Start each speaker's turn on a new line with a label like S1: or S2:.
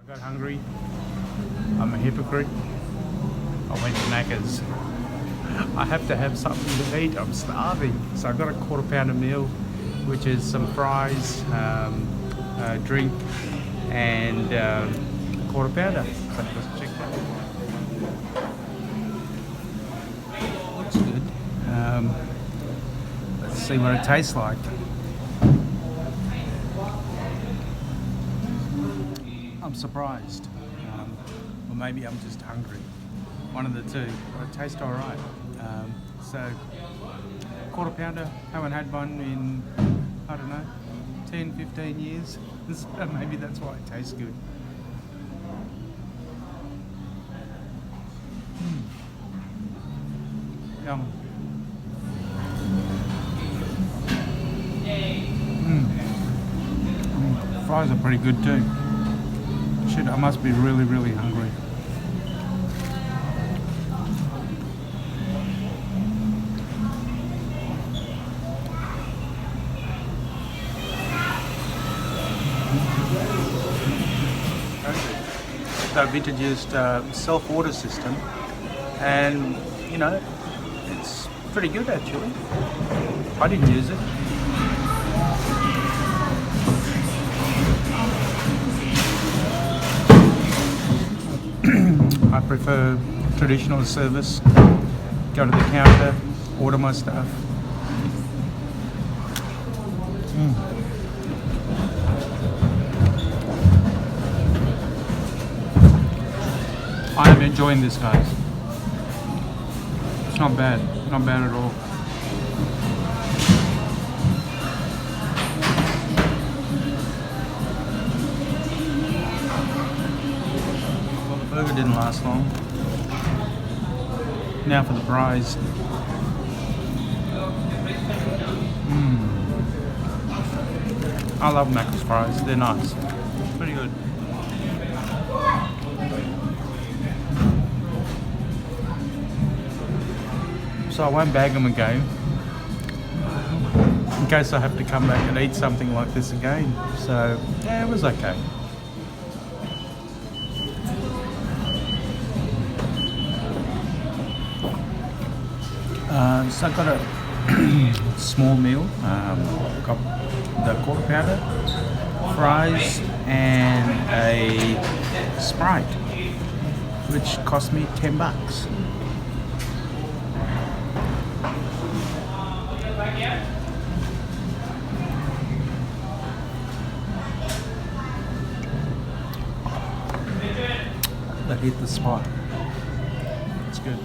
S1: I got hungry. I'm a hypocrite. I went to Macca's. I have to have something to eat. I'm starving. So I got a quarter pounder meal, which is some fries, a drink, and a quarter pounder. So let's check that. Looks good. Let's see what it tastes like. I'm surprised. Or maybe I'm just hungry. One of the two. But it tastes alright. So, quarter pounder. Haven't had one in, I don't know, 10, 15 years. Maybe that's why it tastes good. Yum. Fries are pretty good too. Shit, I must be really, really hungry. They've introduced a self-order system, and you know, it's pretty good actually. I didn't use it. I prefer traditional service. Go to the counter, order my stuff. I am enjoying this, guys. It's not bad. Not bad at all. Well, the burger didn't last long. Now for the fries. I love Macca's fries. They're nice. Pretty good. So I won't bag them again, in case I have to come back and eat something like this again. So yeah, it was okay. So I got a small meal, got the quarter pounder, fries and a Sprite, which cost me $10. That hit the spot. It's good.